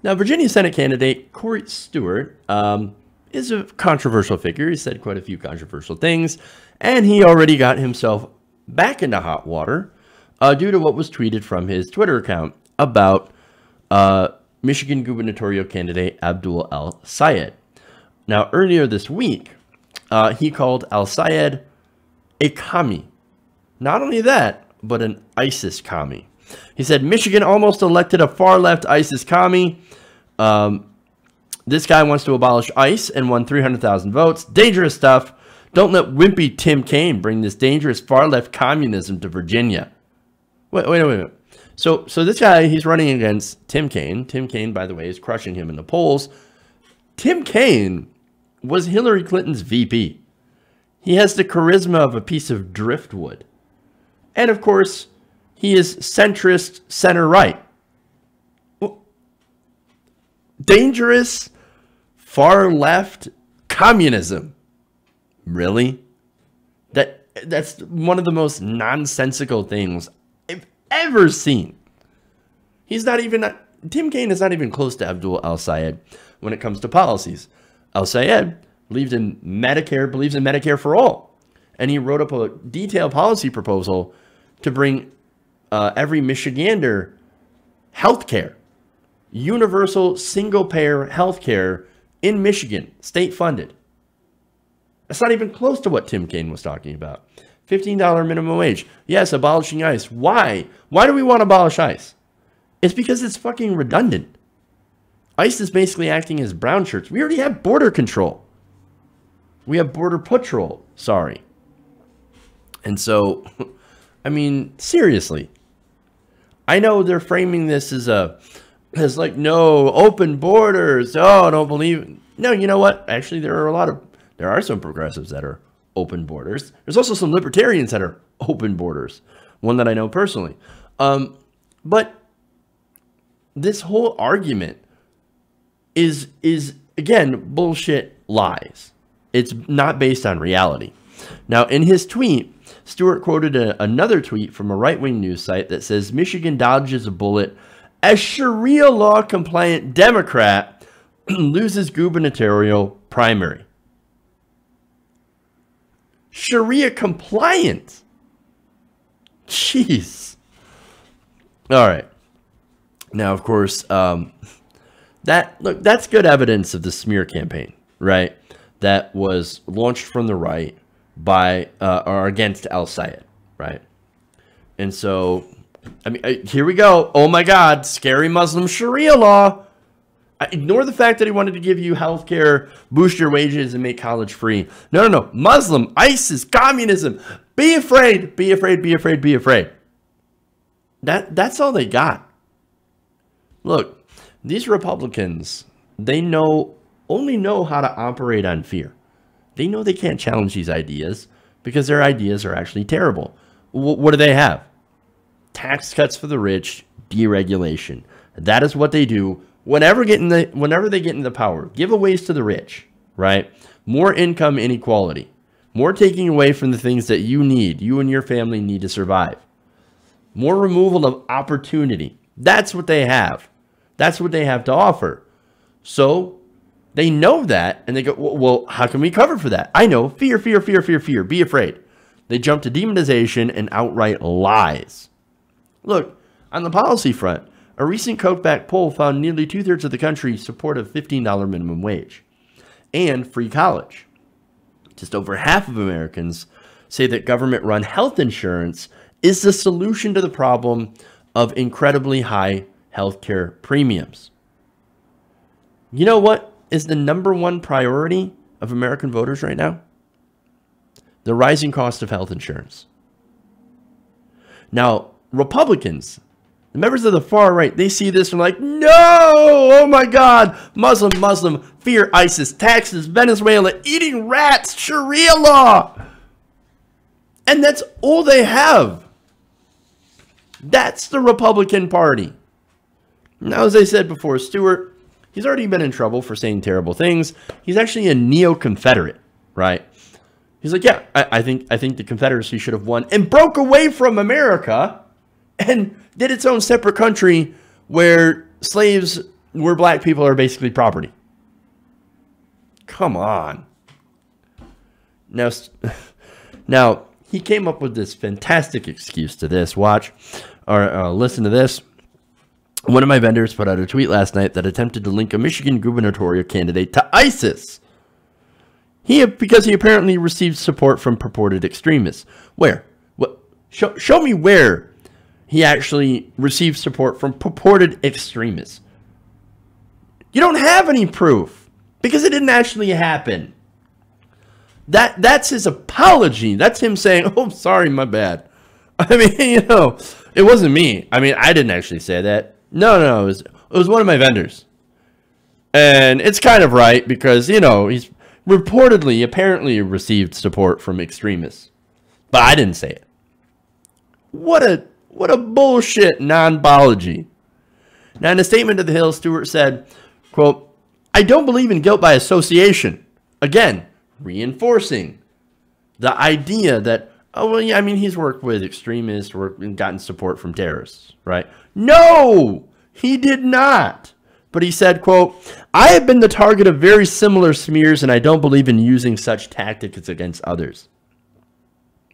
Now, Virginia Senate candidate Corey Stewart is a controversial figure. He said quite a few controversial things, and he already got himself back into hot water due to what was tweeted from his Twitter account about Michigan gubernatorial candidate Abdul El-Sayed. Now, earlier this week, he called El-Sayed a commie. Not only that, but an ISIS commie. He said, Michigan almost elected a far-left ISIS commie. This guy wants to abolish ICE and won 300,000 votes. Dangerous stuff. Don't let wimpy Tim Kaine bring this dangerous far-left communism to Virginia. Wait a minute. So this guy, he's running against Tim Kaine. Tim Kaine, by the way, is crushing him in the polls. Tim Kaine was Hillary Clinton's VP. He has the charisma of a piece of driftwood. And of course, he is centrist, center-right. Dangerous, far-left communism. Really? That's one of the most nonsensical things I've ever seen. Tim Kaine is not even close to Abdul El-Sayed when it comes to policies. El-Sayed believes in Medicare for all. And he wrote up a detailed policy proposal to bring every Michigander health care. Universal single-payer health care in Michigan, state-funded. That's not even close to what Tim Kaine was talking about. $15 minimum wage. Yes, abolishing ICE. Why? Why do we want to abolish ICE? It's because it's fucking redundant. ICE is basically acting as brown shirts. We already have border control. We have border patrol. Sorry. And so, I mean, seriously. I know they're framing this as like, no, open borders. Oh, don't believe it. No, you know what? Actually, there are some progressives that are open borders. There's also some libertarians that are open borders. One that I know personally. But this whole argument is again, bullshit lies. It's not based on reality. Now, in his tweet, Stewart quoted another tweet from a right-wing news site that says, Michigan dodges a bullet as Sharia law compliant Democrat loses gubernatorial primary. Sharia compliant. Jeez. All right. Now, of course, that's good evidence of the smear campaign, right? That was launched from the right by or against El-Sayed, right? And so, I mean, here we go. Oh my God, scary Muslim Sharia law. Ignore the fact that he wanted to give you health care, boost your wages, and make college free. No. Muslim, ISIS, communism. Be afraid, be afraid, be afraid, be afraid. That's all they got. Look, these Republicans, they only know how to operate on fear. They know they can't challenge these ideas because their ideas are actually terrible. What do they have? Tax cuts for the rich, deregulation. That is what they do whenever they get into power. Giveaways to the rich, right? More income inequality. More taking away from the things that you and your family need to survive. More removal of opportunity. That's what they have. That's what they have to offer. So they know that, and they go, well, how can we cover for that? I know. Fear, fear, fear, fear, fear. Be afraid. They jump to demonization and outright lies. Look, on the policy front, a recent Kochback poll found nearly 2/3 of the country support a $15 minimum wage and free college. Just over half of Americans say that government-run health insurance is the solution to the problem of incredibly high healthcare premiums. You know what is the #1 priority of American voters right now? The rising cost of health insurance. Now, Republicans, the members of the far right, they see this and are like, no, oh my God, Muslim, fear, ISIS, taxes, Venezuela, eating rats, Sharia law. And that's all they have. That's the Republican Party. Now, as I said before, Stewart, he's already been in trouble for saying terrible things. He's actually a neo-Confederate, right? He's like, yeah, I think the Confederacy should have won and broke away from America and did its own separate country where slaves where black people are basically property. Come on. Now he came up with this fantastic excuse to this. Watch or listen to this. One of my vendors put out a tweet last night that attempted to link a Michigan gubernatorial candidate to ISIS. Because he apparently received support from purported extremists. Where? What? Show me where he actually received support from purported extremists. You don't have any proof because it didn't actually happen. That's his apology. That's him saying, "Oh, sorry, my bad." I mean, it wasn't me. I mean, I didn't actually say that. No, it was one of my vendors. And it's kind of right because, he's reportedly, apparently received support from extremists. But I didn't say it. What a bullshit non-apology. Now, in a statement to the Hill, Stewart said, quote, "I don't believe in guilt by association." Again, reinforcing the idea that, oh, well, yeah, I mean, he's worked with extremists and gotten support from terrorists, right? No, he did not. But he said, quote, "I have been the target of very similar smears, and I don't believe in using such tactics against others."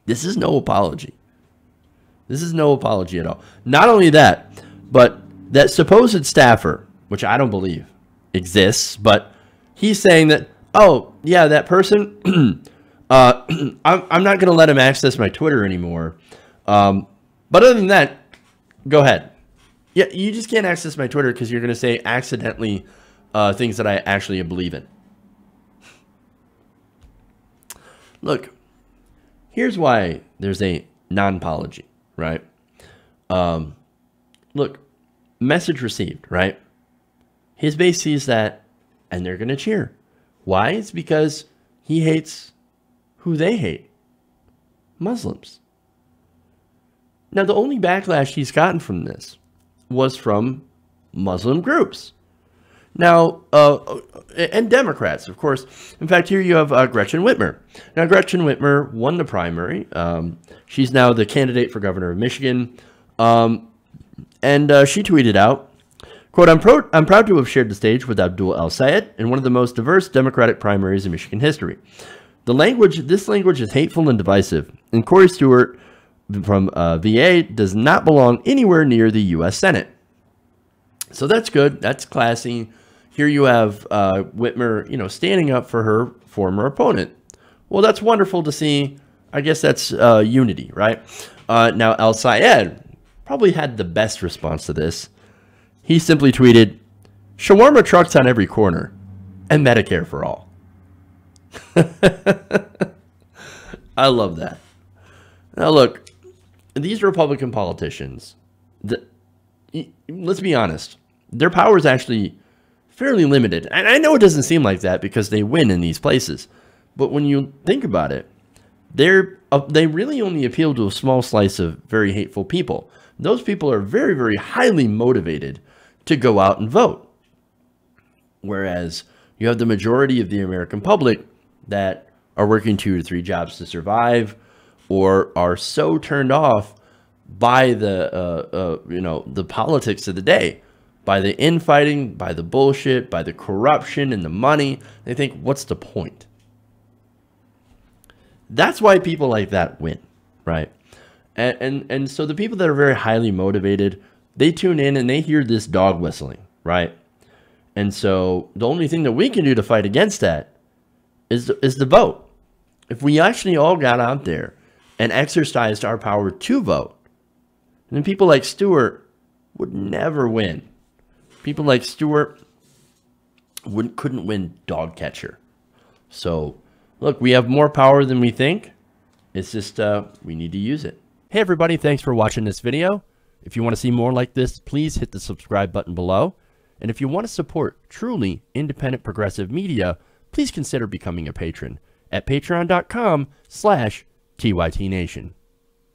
This is no apology. This is no apology at all. Not only that, but that supposed staffer, which I don't believe exists, but he's saying that, oh, yeah, that person, I'm not going to let him access my Twitter anymore. But other than that, go ahead. Yeah, you just can't access my Twitter because you're going to say accidentally things that I actually believe in. Look, here's why there's a non-apology, right? Look, message received, right? His base sees that, and they're going to cheer. Why? It's because he hates who they hate. Muslims. Now, the only backlash he's gotten from this was from Muslim groups. Now, and Democrats, of course. In fact, here you have Gretchen Whitmer. Now, Gretchen Whitmer won the primary. She's now the candidate for governor of Michigan. And she tweeted out, quote, I'm proud to have shared the stage with Abdul al-Sayed in one of the most diverse Democratic primaries in Michigan history. This language is hateful and divisive, and Corey Stewart from VA does not belong anywhere near the U.S. Senate. So that's good. That's classy. Here you have Whitmer, standing up for her former opponent. Well, that's wonderful to see. I guess that's unity, right? Now, al-Sayed probably had the best response to this. He simply tweeted, "Shawarma trucks on every corner and Medicare for all." I love that. Now, look, these Republican politicians, let's be honest, their power is actually fairly limited. And I know it doesn't seem like that because they win in these places. But when you think about it, they really only appeal to a small slice of very hateful people. Those people are very, very highly motivated to go out and vote. Whereas you have the majority of the American public that are working 2 to 3 jobs to survive, or are so turned off by the politics of the day, by the infighting, by the bullshit, by the corruption and the money. They think, what's the point? That's why people like that win, right? And so the people that are very highly motivated, they tune in and they hear this dog whistling, right? And so the only thing that we can do to fight against that is the vote. If we actually all got out there and exercised our power to vote, then people like Stewart would never win. People like Stewart couldn't win dog catcher. So, look, we have more power than we think. It's just we need to use it. Hey, everybody, thanks for watching this video. If you want to see more like this, please hit the subscribe button below. And if you want to support truly independent progressive media, please consider becoming a patron at patreon.com/TYTNation.